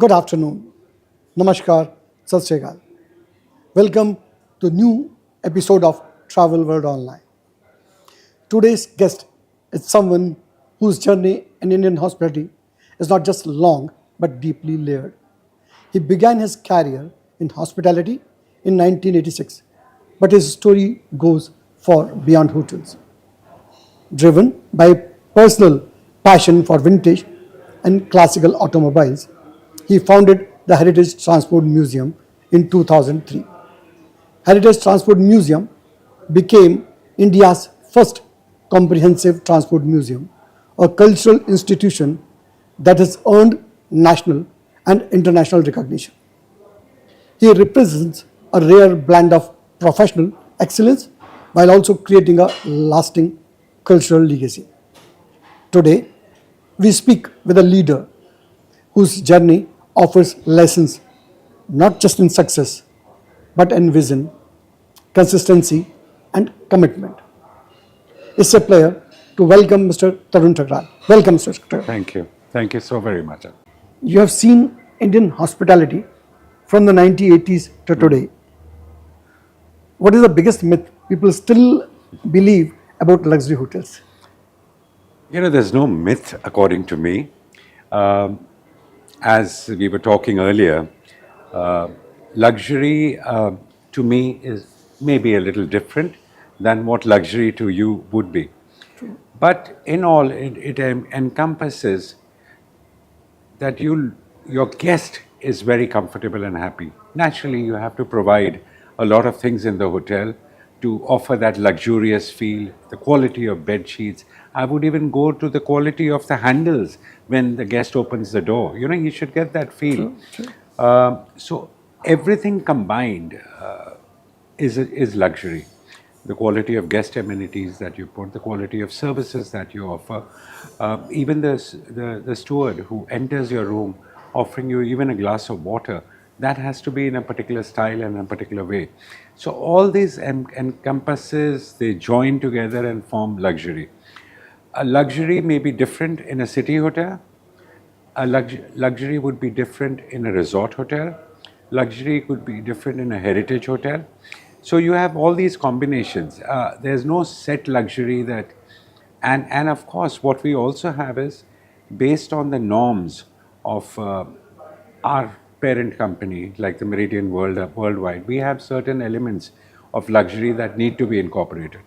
Good afternoon. Namaskar. Sat Sri Akal. Welcome to a new episode of Travel World Online. Today's guest is someone whose journey in Indian hospitality is not just long but deeply layered. He began his career in hospitality in 1986, but his story goes far beyond hotels. Driven by personal passion for vintage and classical automobiles, he founded the Heritage Transport Museum in 2003. Heritage Transport Museum became India's first comprehensive transport museum, a cultural institution that has earned national and international recognition. He represents a rare blend of professional excellence while also creating a lasting cultural legacy. Today, we speak with a leader whose journey offers lessons not just in success but in vision, consistency, and commitment. It's a pleasure to welcome Mr. Tarun Thakral. Welcome, Mr. Thakral. Thank you. Thank you so very much. You have seen Indian hospitality from the 1980s to today. What is the biggest myth people still believe about luxury hotels? There's no myth according to me. As we were talking earlier, luxury to me is maybe a little different than what luxury to you would be. But in all, it encompasses that your guest is very comfortable and happy. Naturally, you have to provide a lot of things in the hotel to offer that luxurious feel, the quality of bed sheets. I would even go to the quality of the handles when the guest opens the door. You should get that feel. So everything combined is luxury. The quality of guest amenities that you put, the quality of services that you offer, even the steward who enters your room offering you even a glass of water, that has to be in a particular style and a particular way. So all these encompasses, they join together and form luxury. A luxury may be different in a city hotel. A luxury would be different in a resort hotel. Luxury could be different in a heritage hotel. So you have all these combinations. There's no set luxury that, and of course what we also have is based on the norms of our parent company, like the Meridian Worldwide, we have certain elements of luxury that need to be incorporated.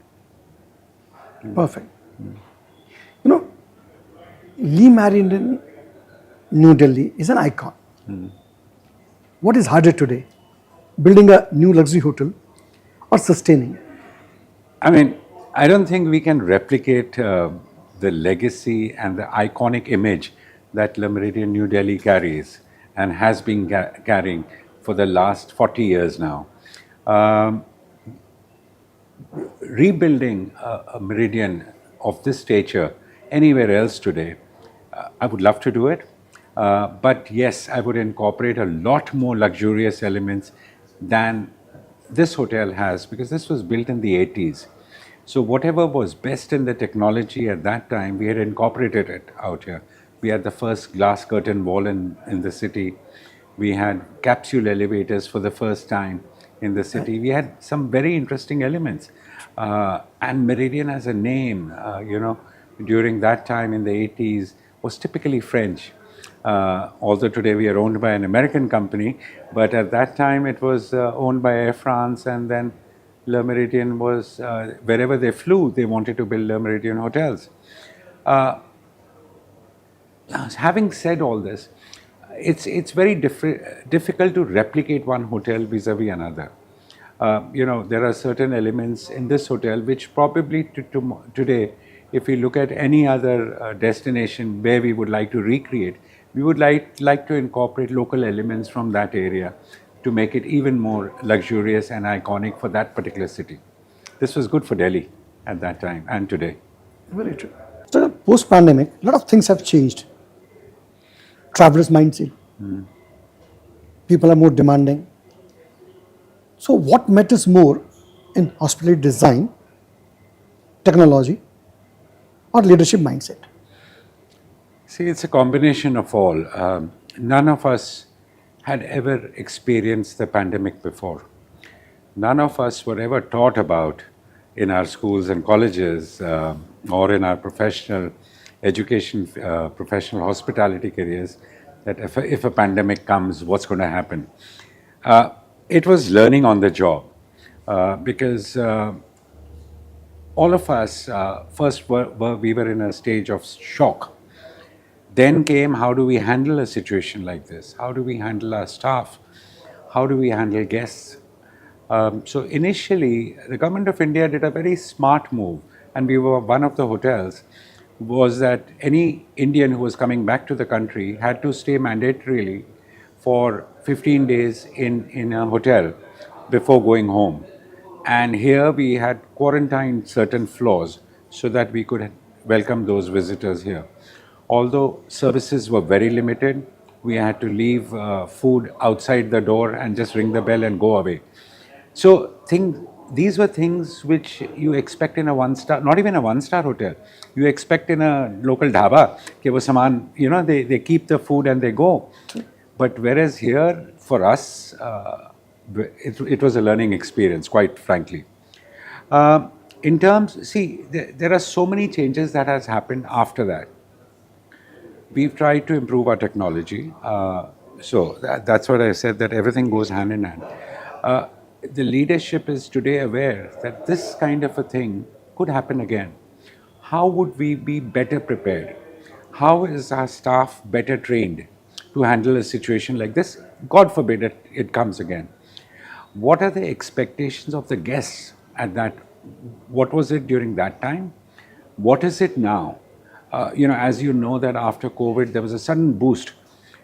Perfect. Lee Meridian, New Delhi is an icon. What is harder today, building a new luxury hotel or sustaining it? I don't think we can replicate the legacy and the iconic image that Le Meridian New Delhi carries and has been carrying for the last 40 years now. Rebuilding a Meridian of this stature anywhere else today, I would love to do it. But yes, I would incorporate a lot more luxurious elements than this hotel has, because this was built in the 80s. So whatever was best in the technology at that time, we had incorporated it out here. We had the first glass curtain wall in the city. We had capsule elevators for the first time in the city. We had some very interesting elements. And Meridian as a name, during that time in the 80s was typically French. Although today we are owned by an American company, but at that time it was owned by Air France, and then Le Meridian was, wherever they flew, they wanted to build Le Meridian hotels. Having said all this, it's very difficult to replicate one hotel vis-a-vis another. There are certain elements in this hotel which probably today, if we look at any other destination where we would like to recreate, we would like to incorporate local elements from that area to make it even more luxurious and iconic for that particular city. This was good for Delhi at that time and today. Very true. So post-pandemic, a lot of things have changed. Travelers' mindset. People are more demanding. So what matters more in hospitality design, technology, or leadership mindset? See, it's a combination of all. none of us had ever experienced the pandemic before. None of us were ever taught about in our schools and colleges or in our professional education, professional hospitality careers, that if a pandemic comes, what's going to happen? Uh, it was learning on the job because all of us first we were in a stage of shock. Then came, how do we handle a situation like this? How do we handle our staff? How do we handle guests? So initially, the government of India did a very smart move, and we were one of the hotels, was that any Indian who was coming back to the country had to stay mandatorily for 15 days in a hotel before going home. And here we had quarantined certain floors so that we could welcome those visitors here. Although services were very limited, we had to leave food outside the door and just ring the bell and go away. So these were things which you expect in a one-star, not even a one-star hotel. You expect in a local dhaba, कि वो सामान, they keep the food and they go. But whereas here, for us, it was a learning experience, quite frankly. In terms, see, there are so many changes that has happened after that. We've tried to improve our technology. So that's what I said, that everything goes hand in hand. The leadership is today aware that this kind of a thing could happen again. How would we be better prepared? How is our staff better trained to handle a situation like this? God forbid it comes again. What are the expectations of the guests at that? What was it during that time? What is it now? As you know that after COVID, there was a sudden boost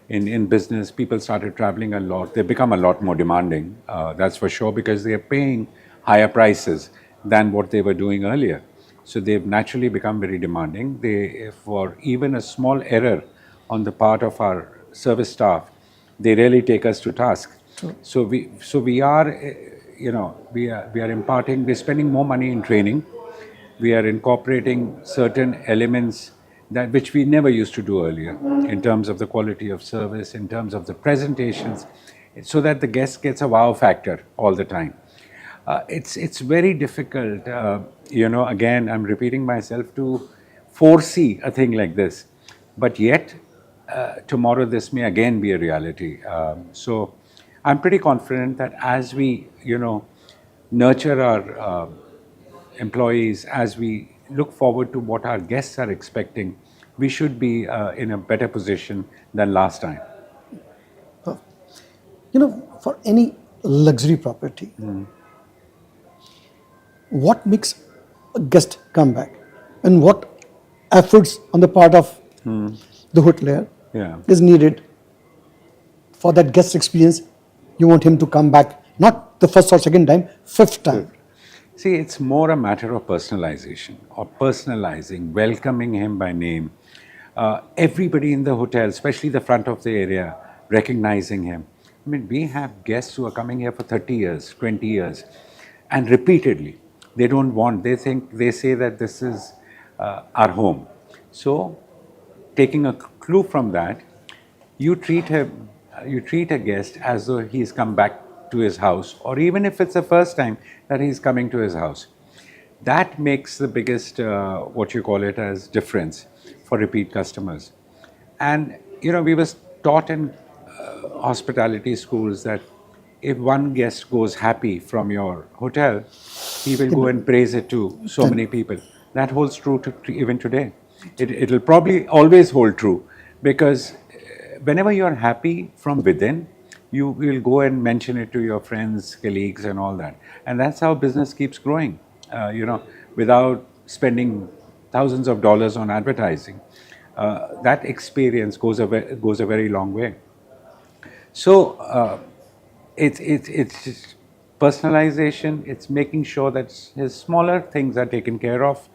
in business. People started traveling a lot. They become a lot more demanding, that's for sure, because they are paying higher prices than what they were doing earlier. So they've naturally become very demanding. For even a small error on the part of our service staff, they really take us to task. We are, we are imparting, we're spending more money in training. We are incorporating certain elements that which we never used to do earlier, in terms of the quality of service, in terms of the presentations, so that the guest gets a wow factor all the time. It's very difficult, again, I'm repeating myself, to foresee a thing like this. But yet, tomorrow this may again be a reality. So I'm pretty confident that as we, nurture our employees, as we look forward to what our guests are expecting, we should be in a better position than last time. For any luxury property, what makes a guest come back, and what efforts on the part of the hotelier is needed for that guest experience? You want him to come back, not the first or second time, fifth time. See, it's more a matter of personalization, or personalizing, welcoming him by name. Everybody in the hotel, especially the front of the area, recognizing him. I mean, we have guests who are coming here for 30 years, 20 years, and repeatedly. They say that this is our home. So, taking a clue from that, you treat a guest as though he's come back to his house, or even if it's the first time that he's coming to his house. That makes the biggest, what you call it as, difference for repeat customers. And we were taught in hospitality schools that if one guest goes happy from your hotel, he will go and praise it to so many people. That holds true to even today. It'll probably always hold true, because whenever you're happy from within, you will go and mention it to your friends, colleagues, and all that. And that's how business keeps growing, without spending thousands of dollars on advertising. That experience goes a very long way. So it's just personalization. It's making sure that his smaller things are taken care of.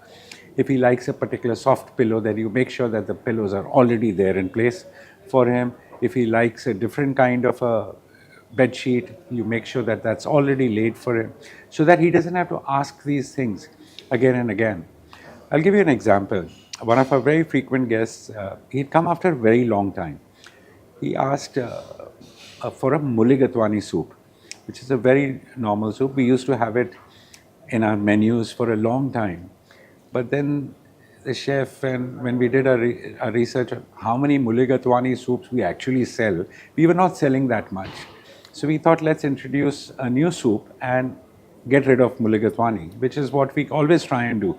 If he likes a particular soft pillow, then you make sure that the pillows are already there in place for him. If he likes a different kind of a bed sheet, you make sure that that's already laid for him, so that he doesn't have to ask these things again and again. I'll give you an example. One of our very frequent guests, he'd come after a very long time. he asked for a mulligatawny soup, which is a very normal soup. We used to have it in our menus for a long time. But then the chef, and when we did our research on how many mulligatawny soups we actually sell, we were not selling that much. So we thought, let's introduce a new soup and get rid of mulligatawny, which is what we always try and do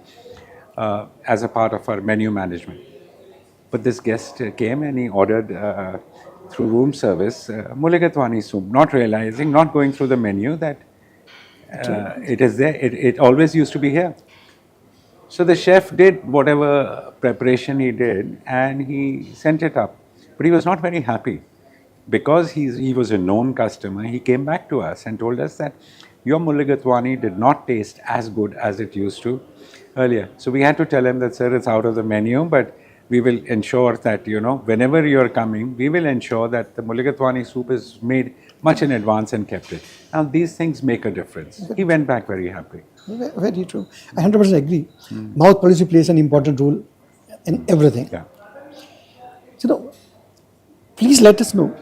as a part of our menu management. But this guest came and he ordered through room service mulligatawny soup, not realizing, not going through the menu that it is there. It always used to be here. So the chef did whatever preparation he did and he sent it up. But he was not very happy. Because he was a known customer, he came back to us and told us that your mulligatawny did not taste as good as it used to earlier. So we had to tell him that, sir, it's out of the menu, but we will ensure that, whenever you're coming, we will ensure that the mulligatawny soup is made much in advance and kept it. Now, these things make a difference. He went back very happy. Very true. I 100% agree. Mouth policy plays an important role in everything. Yeah. So, please let us know,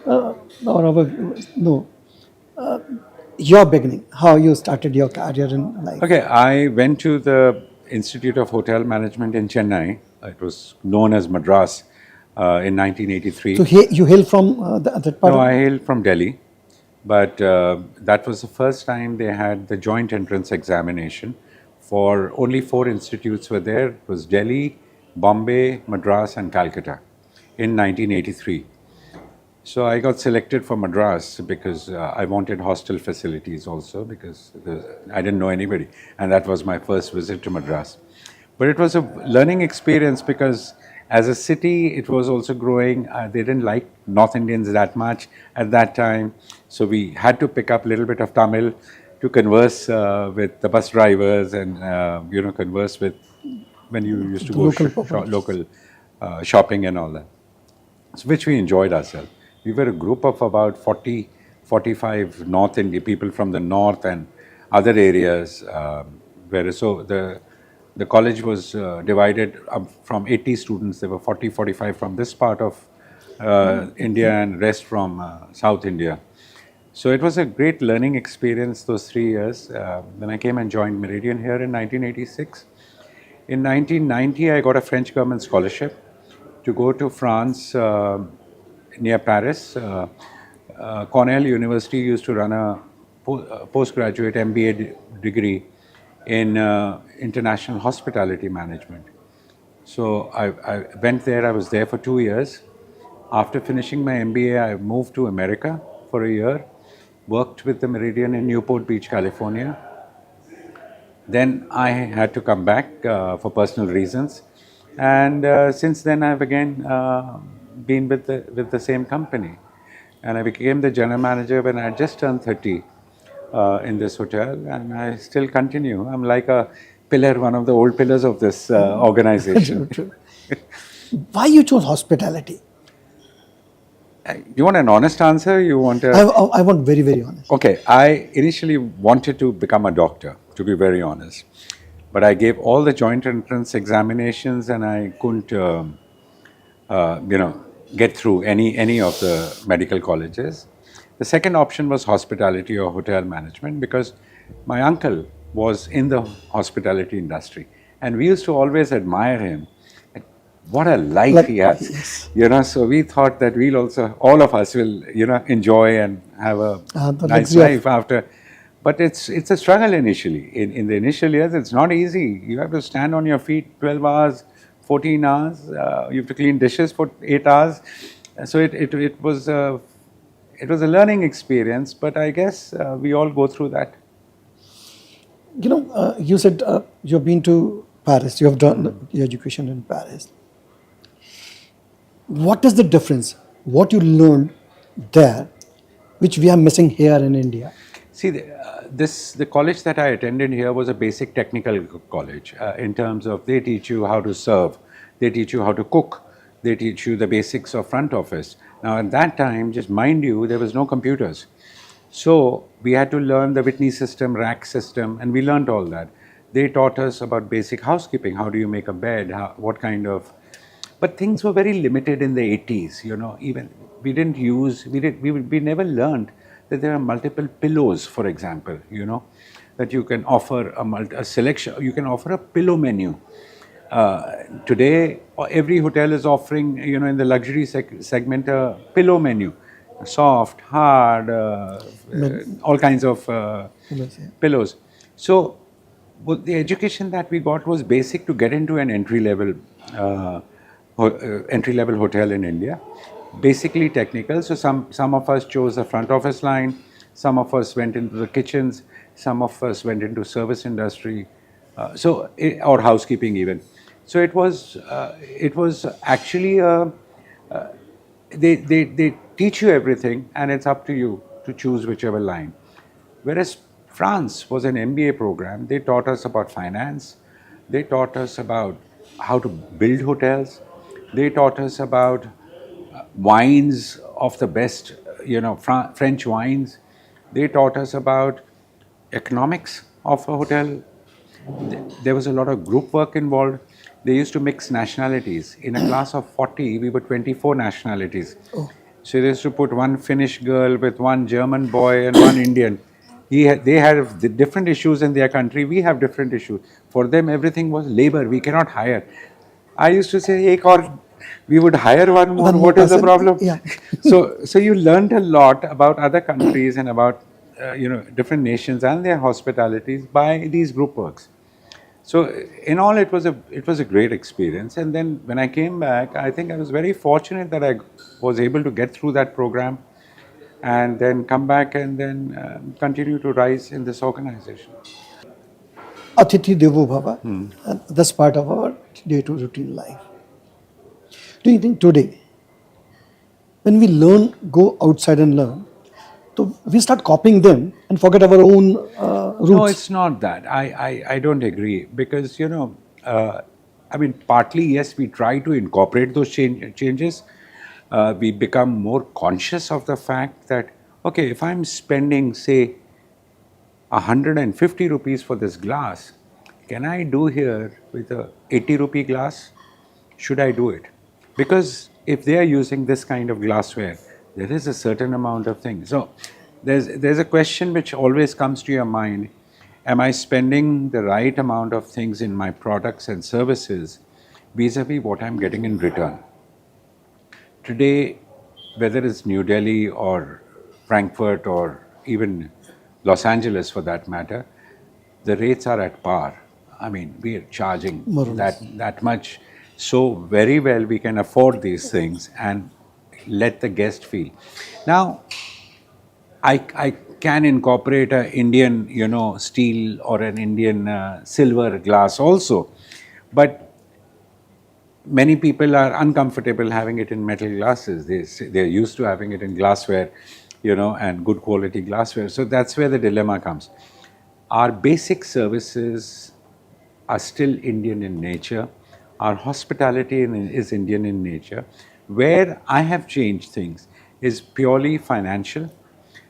or our viewers know, your beginning, how you started your career in life. Okay, I went to the Institute of Hotel Management in Chennai. It was known as Madras in 1983. So, you hail from that part? No, I hail from Delhi, but that was the first time they had the joint entrance examination. For only 4 institutes were there. It was Delhi, Bombay, Madras, and Calcutta in 1983. So I got selected for Madras because I wanted hostel facilities also because I didn't know anybody, and that was my first visit to Madras. But it was a learning experience because as a city, it was also growing. They didn't like North Indians that much at that time, so we had to pick up a little bit of Tamil to converse with the bus drivers and converse with when you used to go local shopping and all that, so which we enjoyed ourselves. We were a group of about 40, 45 North Indian people from the north and other areas. So the college was divided up from 80 students. There were 40, 45 from this part of India and rest from South India. So it was a great learning experience those 3 years. Then I came and joined Meridian here in 1986. In 1990, I got a French government scholarship to go to France near Paris. Cornell University used to run a postgraduate MBA degree in international hospitality management. So I went there, I was there for 2 years. After finishing my MBA, I moved to America for a year, worked with the Meridian in Newport Beach, California. Then I had to come back for personal reasons. And since then, I've again been with the same company. And I became the general manager when I had just turned 30 in this hotel, and I still continue. I'm like a pillar, one of the old pillars of this organization. Why you chose hospitality? You want an honest answer? You want a... I want very, very honest. Okay, I initially wanted to become a doctor, to be very honest. But I gave all the joint entrance examinations and I couldn't, get through any of the medical colleges. The second option was hospitality or hotel management because my uncle was in the hospitality industry. And we used to always admire him. What a life he has, yes. So we thought that we'll also, all of us will, enjoy and have a nice life after. But it's a struggle initially. In the initial years, it's not easy. You have to stand on your feet 12 hours, 14 hours. You have to clean dishes for 8 hours. So it was a learning experience, but I guess we all go through that. You said you've been to Paris. You have done your education in Paris. What is the difference? What you learned there, which we are missing here in India? See, the college that I attended here was a basic technical college in terms of they teach you how to serve, they teach you how to cook, they teach you the basics of front office. Now at that time, just mind you, there was no computers. So we had to learn the Whitney system, rack system, and we learned all that. They taught us about basic housekeeping. How do you make a bed? What kind of... But things were very limited in the 80s, even we didn't use, we never learned that there are multiple pillows, for example, that you can offer a selection, you can offer a pillow menu. Today, every hotel is offering, in the luxury segment, a pillow menu, soft, hard, all kinds of Pillows, yeah. pillows. So, the education that we got was basic to get into an entry level hotel in India. Basically technical. So some of us chose the front office line, some of us went into the kitchens, some of us went into service industry, or housekeeping even. So it was actually they teach you everything, and it's up to you to choose whichever line. Whereas France was an MBA program, they taught us about finance, they taught us about how to build hotels, they taught us about wines of the best, French wines. They taught us about economics of a hotel. There was a lot of group work involved. They used to mix nationalities. In a class of 40, we were 24 nationalities. So they used to put one Finnish girl with one German boy and one Indian. They have the different issues in their country. We have different issues. For them, everything was labor. We cannot hire. I used to say, "Ek aur, we would hire one more. One more What is the person, problem?" yeah. So you learned a lot about other countries and about different nations and their hospitalities by these group works. So in all, it was a great experience. And then when I came back, I think I was very fortunate that I was able to get through that program, and then come back and then continue to rise in this organization. Atithi Devo Bhava, and that's part of our day-to-day routine life. Do you think today, when we go outside and learn, so we start copying them and forget our own roots? No, it's not that. I don't agree, because, I mean, partly, yes, we try to incorporate those changes. We become more conscious of the fact that, okay, if I'm spending, say, 150 rupees for this glass, can I do here with a 80 rupee glass? Should I do it? Because if they are using this kind of glassware, there is a certain amount of things. So there's a question which always comes to your mind: am I spending the right amount of things in my products and services vis-a-vis what I'm getting in return? Today, whether it's New Delhi or Frankfurt or even Los Angeles for that matter, the rates are at par. I mean, we are charging More or less. that much. So very well we can afford these things and let the guest feel. Now, I can incorporate an Indian, steel or an Indian silver glass also, but many people are uncomfortable having it in metal glasses. They're used to having it in glassware, and good quality glassware. So that's where the dilemma comes. Our basic services are still Indian in nature. Our hospitality is Indian in nature. Where I have changed things is purely financial,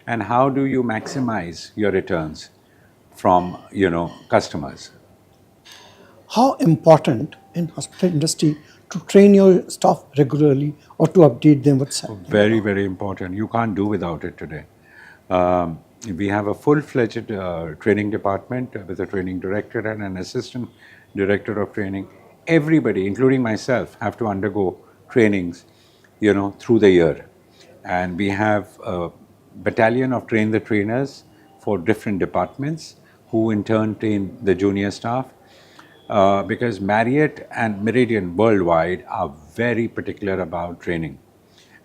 and how do you maximize your returns from, customers. How important in hospital industry to train your staff regularly or to update them with something? Very, very important. You can't do without it today. We have a full-fledged training department with a training director and an assistant director of training. Everybody, including myself, have to undergo trainings, through the year. And we have a battalion of train the trainers for different departments, who in turn train the junior staff. Because Marriott and Meridian worldwide are very particular about training,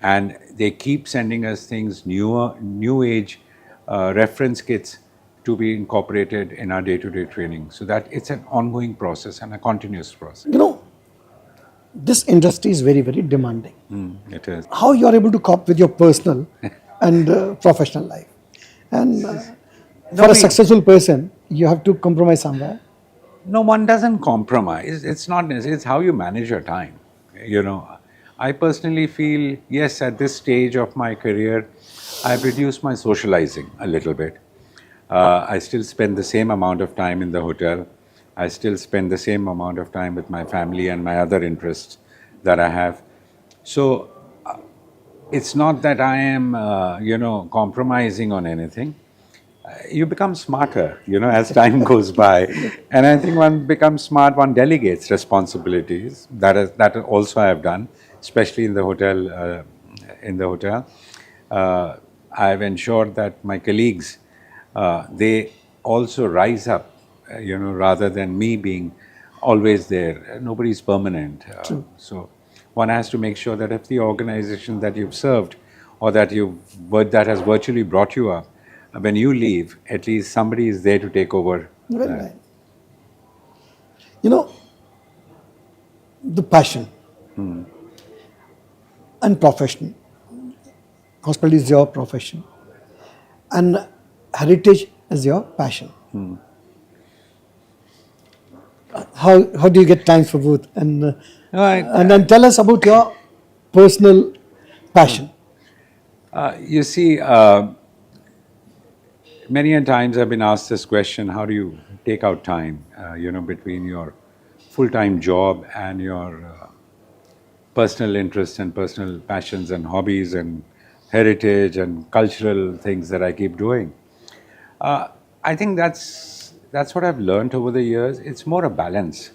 and they keep sending us things, new age reference kits to be incorporated in our day-to-day training, so that it's an ongoing process and a continuous process. This industry is very, very demanding. It is. How you are able to cope with your personal and professional life? And for a successful person, you have to compromise somewhere. No, one doesn't compromise. It's not necessary. It's how you manage your time. I personally feel, yes, at this stage of my career, I've reduced my socializing a little bit. I still spend the same amount of time in the hotel. I still spend the same amount of time with my family and my other interests that I have. So it's not that I am, compromising on anything. You become smarter, as time goes by. And I think one becomes smart, one delegates responsibilities. That also I have done, especially in the hotel. In the hotel, I've ensured that my colleagues, they also rise up, rather than me being always there. Nobody's permanent. So one has to make sure that if the organization that you've served or that has virtually brought you up, when you leave, at least somebody is there to take over Very that. nice. You know, the passion and profession. Hospitality is your profession, and heritage is your passion. How do you get time for both? No, And then tell us about your personal passion. you see, many a times I've been asked this question: how do you take out time, between your full-time job and your personal interests and personal passions and hobbies and heritage and cultural things that I keep doing? I think that's what I've learned over the years. It's more a balance.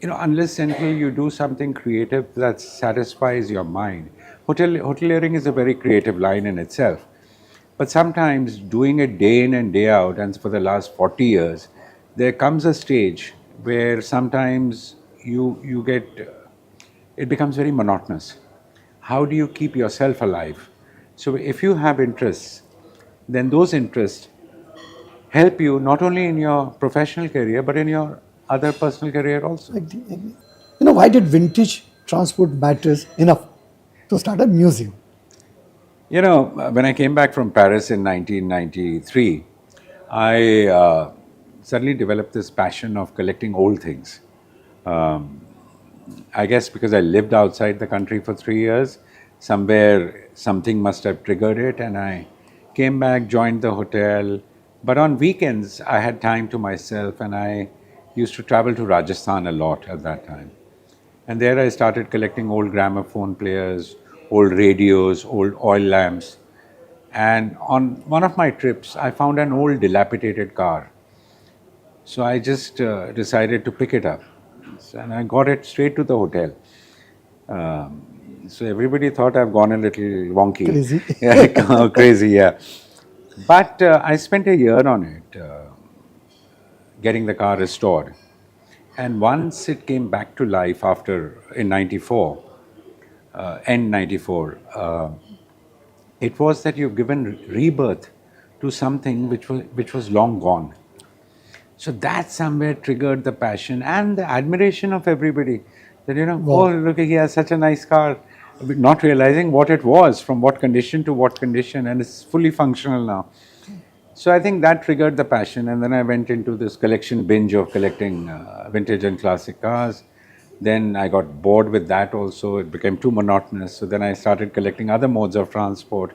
Unless until you do something creative that satisfies your mind. Hoteliering is a very creative line in itself. But sometimes doing it day in and day out, and for the last 40 years, there comes a stage where sometimes you get, it becomes very monotonous. How do you keep yourself alive? So if you have interests, then those interests help you not only in your professional career, but in your other personal career also. Agree, agree. Why did vintage transport matters enough to start a museum? When I came back from Paris in 1993, I suddenly developed this passion of collecting old things. I guess because I lived outside the country for 3 years, somewhere something must have triggered it, and I came back, joined the hotel. But on weekends, I had time to myself, and I used to travel to Rajasthan a lot at that time. And there I started collecting old gramophone players, old radios, old oil lamps. And on one of my trips, I found an old dilapidated car. So I just decided to pick it up. And I got it straight to the hotel. So everybody thought I've gone a little wonky. Crazy. Yeah, crazy, yeah. But I spent a year on it, getting the car restored. And once it came back to life in 94, end 94, it was that you've given rebirth to something which was long gone. So that somewhere triggered the passion and the admiration of everybody. That, Wow. oh, look, he has such a nice car. Not realizing what it was, from what condition to what condition, and it's fully functional now. So I think that triggered the passion, and then I went into this collection binge of collecting vintage and classic cars. Then I got bored with that also. It became too monotonous. So then I started collecting other modes of transport.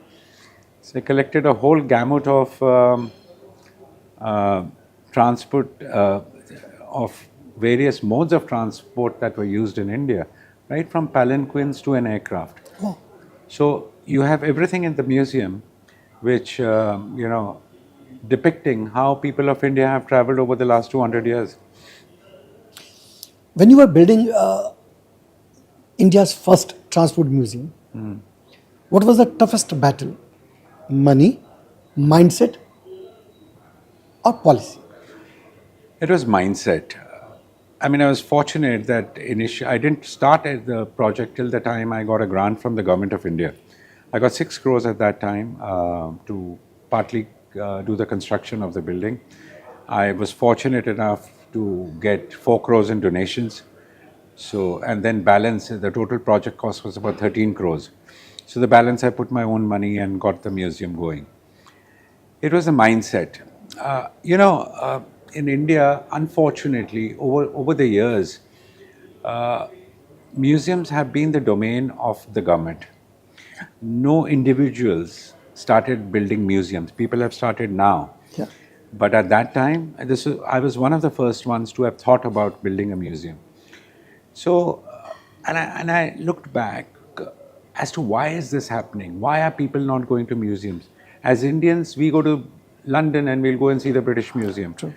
So I collected a whole gamut of uh, transport, of various modes of transport that were used in India, right from palanquins to an aircraft. Oh, So you have everything in the museum, which depicting how people of India have traveled over the last 200 years. when you were building India's first transport museum, what was the toughest battle? Money, mindset, or policy? It was mindset. I mean, I was fortunate that I didn't start at the project till the time I got a grant from the government of India. I got 6 crores at that time to partly do the construction of the building. I was fortunate enough to get 4 crores in donations. So, and then balance, the total project cost was about 13 crores. So the balance, I put my own money and got the museum going. It was a mindset. In India, unfortunately, over the years, museums have been the domain of the government. No individuals started building museums. People have started now. Yeah. But at that time, I was one of the first ones to have thought about building a museum. So And I looked back as to why is this happening? Why are people not going to museums? As Indians, we go to London and we'll go and see the British Museum. True.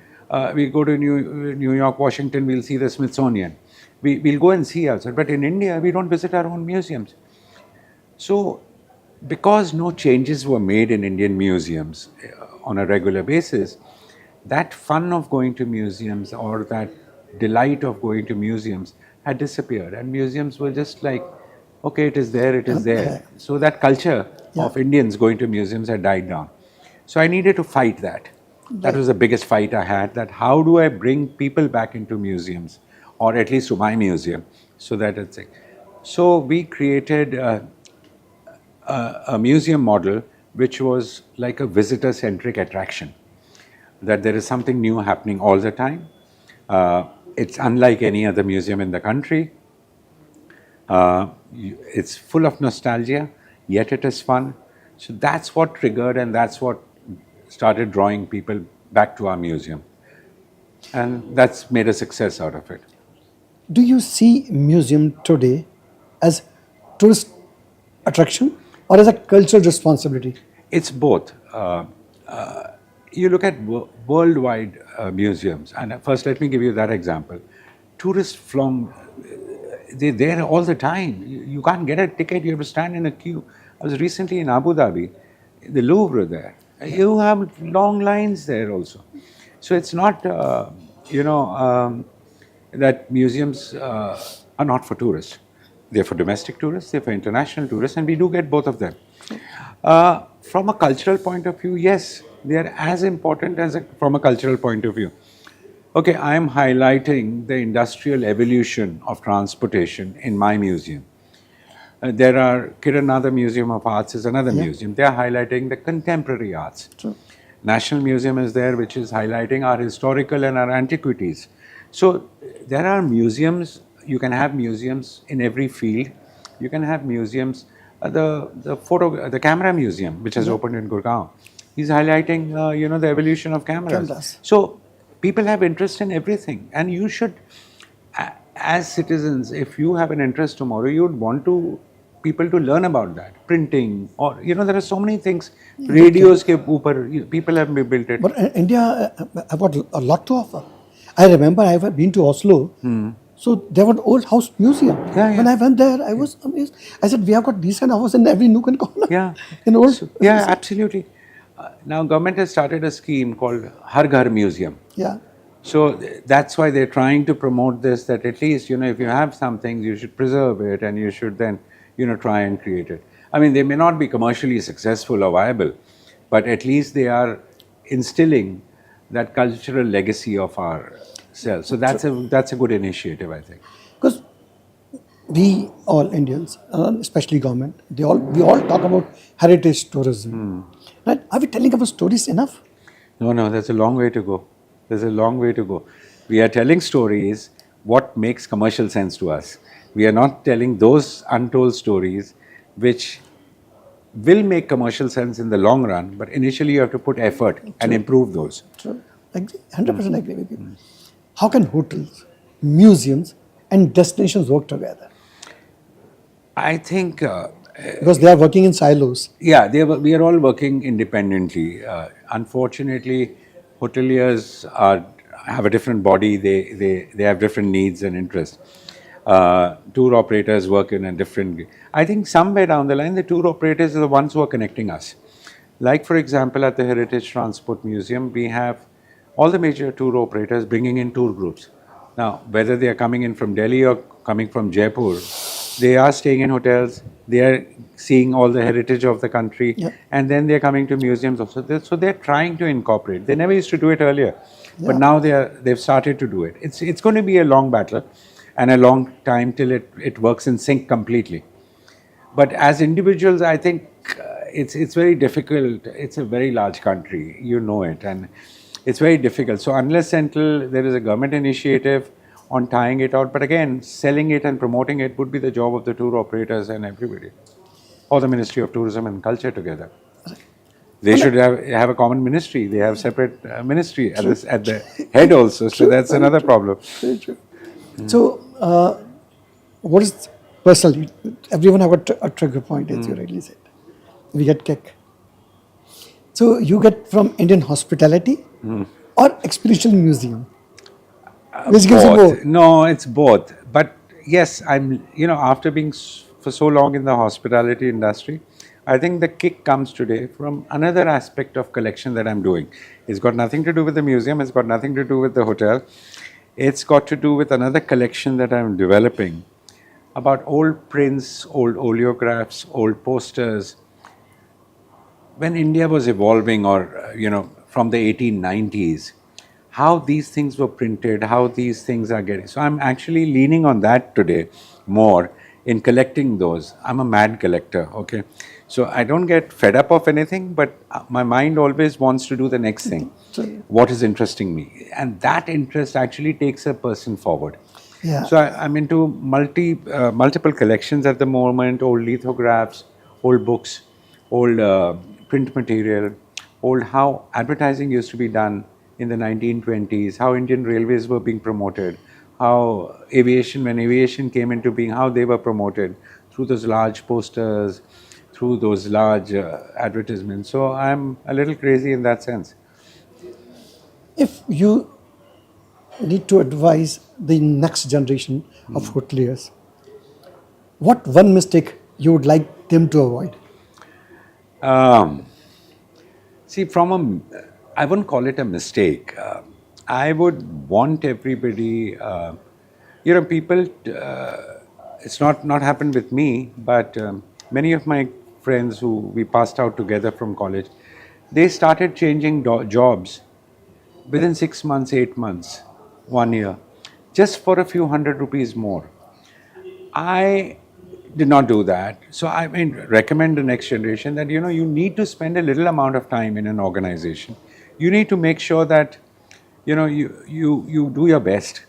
We go to New York, Washington, we'll see the Smithsonian. We'll go and see outside. But in India, we don't visit our own museums. So, because no changes were made in Indian museums on a regular basis, that fun of going to museums or that delight of going to museums had disappeared. And museums were just like, okay, it is there, it is there. So, that culture of Indians going to museums had died down. So, I needed to fight that. That was the biggest fight I had, that how do I bring people back into museums, or at least to my museum, so that it's like. So, we created a museum model which was like a visitor-centric attraction, that there is something new happening all the time. It's unlike any other museum in the country. It's full of nostalgia, yet it is fun. So that's what triggered, and that's what started drawing people back to our museum. And that's made a success out of it. Do you see museum today as tourist attraction or as a cultural responsibility? It's both. You look at worldwide museums, and first let me give you that example. Tourists from, they're there all the time. You can't get a ticket, you have to stand in a queue. I was recently in Abu Dhabi, the Louvre there. You have long lines there also. So it's not, that museums are not for tourists. They're for domestic tourists, they're for international tourists, and we do get both of them. From a cultural point of view, yes, they are as important as from a cultural point of view. Okay, I am highlighting the industrial evolution of transportation in my museum. There are Kiranada Museum of Arts is another museum. They are highlighting the contemporary arts. True. National Museum is there, which is highlighting our historical and our antiquities. So there are museums. You can have museums in every field. You can have museums. The camera museum, which has opened in Gurgaon, is highlighting the evolution of cameras. So people have interest in everything, and you should, as citizens, if you have an interest tomorrow, you would want people to learn about that. Printing, or there are so many things. Radios ke upar, people have built it. But India have got a lot to offer. I remember I have been to Oslo. So there was an old house museum. Yeah. When I went there, I was amazed. I said, we have got decent houses in every nook and corner. Yeah. In old. Yeah, absolutely. Now government has started a scheme called Har Ghar Museum. Yeah. So that's why they're trying to promote this, that at least, if you have something, you should preserve it, and you should then, try and create it. I mean, they may not be commercially successful or viable, but at least they are instilling that cultural legacy of ourselves. So that's a good initiative, I think. Because we all Indians, especially government, we all talk about heritage tourism. Right? Are we telling our stories enough? No, there's a long way to go. There's a long way to go. We are telling stories what makes commercial sense to us. We are not telling those untold stories which will make commercial sense in the long run, but initially you have to put effort and improve those. True. 100% agree with you. How can hotels, museums, and destinations work together? I think Because they are working in silos. yeah, we are all working independently. Unfortunately, hoteliers have a different body. They have different needs and interests. Tour operators work in a different. I think somewhere down the line, the tour operators are the ones who are connecting us. Like for example, at the Heritage Transport Museum, we have all the major tour operators bringing in tour groups. Now, whether they are coming in from Delhi or coming from Jaipur, they are staying in hotels. They are seeing all the heritage of the country, and then they are coming to museums also. So they are trying to incorporate. They never used to do it earlier, but now they've started to do it. It's going to be a long battle, and a long time till it works in sync completely. But as individuals, I think it's very difficult. It's a very large country, you know it, and it's very difficult. So unless until there is a government initiative on tying it out, but again, selling it and promoting it would be the job of the tour operators and everybody, or the Ministry of Tourism and Culture together. They should have a common ministry. They have separate ministry at the head also. So that's another problem. Very true. So what is personally, everyone have a trigger point, as you rightly said. We get kick. So you get from Indian hospitality or experiential museum, which gives you more. Both. No, it's both. But yes, after being for so long in the hospitality industry, I think the kick comes today from another aspect of collection that I'm doing. It's got nothing to do with the museum, it's got nothing to do with the hotel. It's got to do with another collection that I'm developing about old prints, old oleographs, old posters. When India was evolving, or from the 1890s, how these things were printed, how these things are getting. So I'm actually leaning on that today more in collecting those. I'm a mad collector, okay? So I don't get fed up of anything, but my mind always wants to do the next thing. What is interesting me? And that interest actually takes a person forward. Yeah. So I'm into multiple collections at the moment, old lithographs, old books, old print material, old how advertising used to be done in the 1920s, how Indian railways were being promoted, how aviation, when aviation came into being, how they were promoted through those large posters, through those large advertisements. So I'm a little crazy in that sense. If you need to advise the next generation of hoteliers, what one mistake you would like them to avoid? Um, See, I wouldn't call it a mistake. I would want everybody, people, it's not happened with me, but many of my friends who we passed out together from college, they started changing jobs within 6 months, 8 months, 1 year, just for a few hundred rupees more. I did not do that. So recommend the next generation that you need to spend a little amount of time in an organization. You need to make sure that you do your best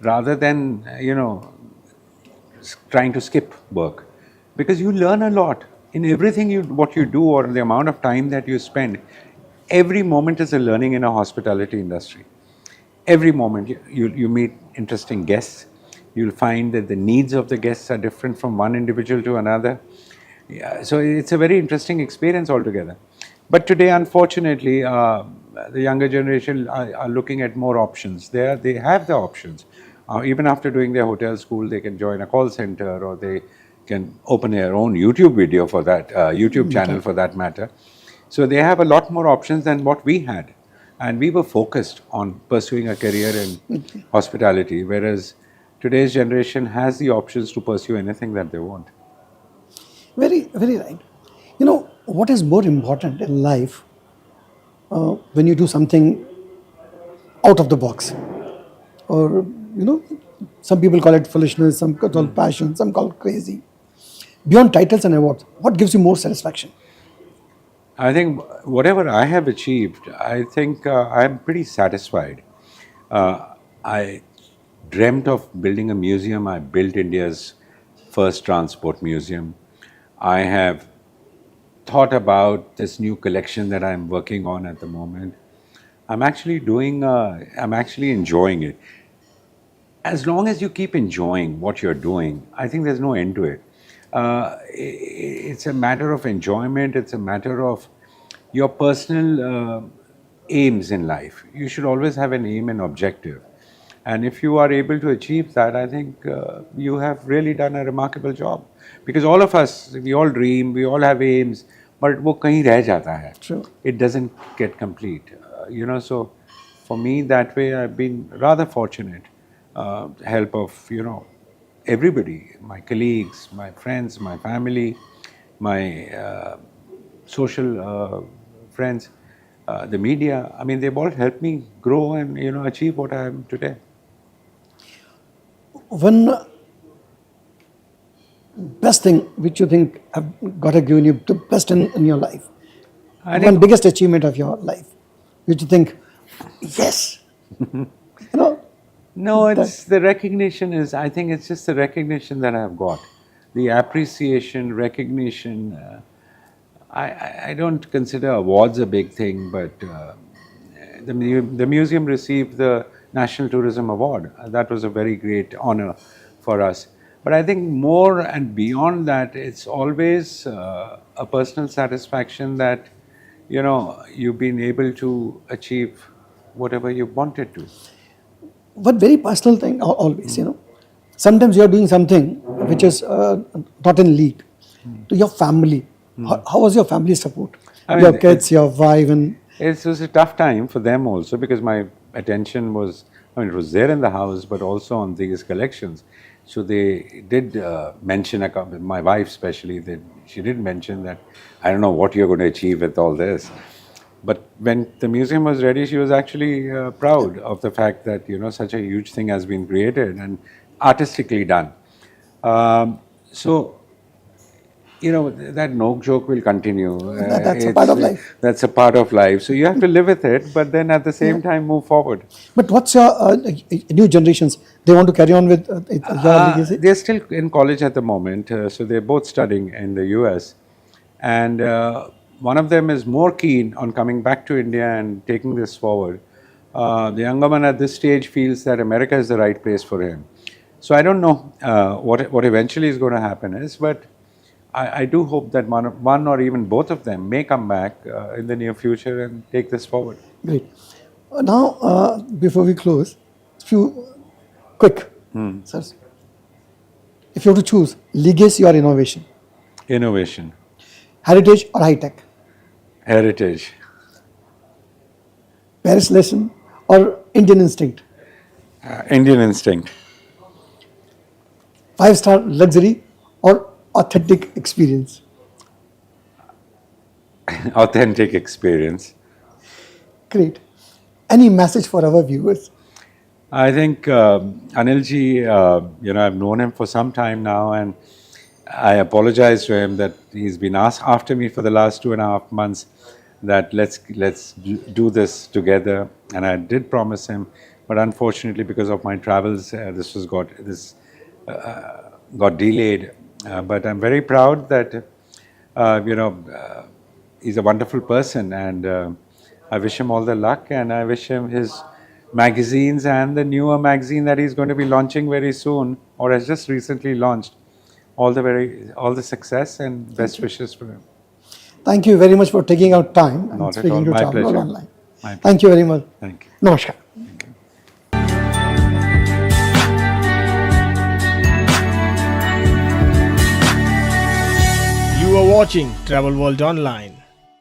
rather than trying to skip work, because you learn a lot in everything what you do, or the amount of time that you spend. Every moment is a learning in a hospitality industry. Every moment you meet interesting guests. You'll find that the needs of the guests are different from one individual to another. Yeah, so it's a very interesting experience altogether. But today, unfortunately, the younger generation are looking at more options. They have the options. Even after doing their hotel school, they can join a call center, or they can open their own YouTube video for that, YouTube channel for that matter. So they have a lot more options than what we had. And we were focused on pursuing a career in hospitality, whereas today's generation has the options to pursue anything that they want. Very, very right. What is more important in life when you do something out of the box? Or, some people call it foolishness, some call it passion, some call it crazy. Beyond titles and awards, what gives you more satisfaction? I think whatever I have achieved, I think I'm pretty satisfied. I dreamt of building a museum. I built India's first transport museum. I have thought about this new collection that I'm working on at the moment. I'm actually enjoying it. As long as you keep enjoying what you're doing, I think there's no end to it. It's a matter of enjoyment, it's a matter of your personal aims in life. You should always have an aim and objective. And if you are able to achieve that, I think you have really done a remarkable job. Because all of us, we all dream, we all have aims, but वो कहीं रह जाता है. True. It doesn't get complete. So for me, that way, I've been rather fortunate. Help of, everybody, my colleagues, my friends, my family, my social friends, the media. I mean, they've all helped me grow and, achieve what I am today. One best thing which you think have got to give you the best in your life? One biggest achievement of your life, which you think, yes, No, it's the recognition I think it's just the recognition that I've got. The appreciation, recognition. I don't consider awards a big thing, but the museum received the National Tourism Award. That was a very great honor for us. But I think more and beyond that, it's always a personal satisfaction that, you've been able to achieve whatever you wanted to. But very personal thing always, Sometimes you are doing something which is not in league to your family. How was your family support? I mean, Your kids, your wife, and It was a tough time for them also because my attention was, it was there in the house, but also on these collections. So they did mention, my wife especially, she did mention that I don't know what you're going to achieve with all this. But when the museum was ready, she was actually proud of the fact that, such a huge thing has been created and artistically done. So that no joke will continue. that's a part of life. That's a part of life. So you have to live with it, but then at the same time move forward. But what's your new generations? They want to carry on with your legacy? They're still in college at the moment, so they're both studying in the US. And one of them is more keen on coming back to India and taking this forward. The younger one at this stage feels that America is the right place for him. So I don't know what eventually is going to happen is, but I do hope that one or even both of them may come back in the near future and take this forward. Great. Now, before we close, few quick, sirs. If you have to choose legacy or innovation, Innovation, heritage or high tech, heritage, Paris lesson or Indian instinct, Indian instinct, 5-star luxury or authentic experience. authentic experience. Great. Any message for our viewers? I think Anilji, I've known him for some time now, and I apologize to him that he's been asked after me for the last 2.5 months that let's do this together, and I did promise him, but unfortunately because of my travels, this got delayed. But I'm very proud that he's a wonderful person, and I wish him all the luck, and I wish him his magazines and the newer magazine that he's going to be launching very soon, or has just recently launched. All the success and best wishes for him. Thank you very much for taking out time and Not at speaking all. to My Travel pleasure. Online. My pleasure. Thank you very much. Thank you. Namaskar. You are watching Travel World Online.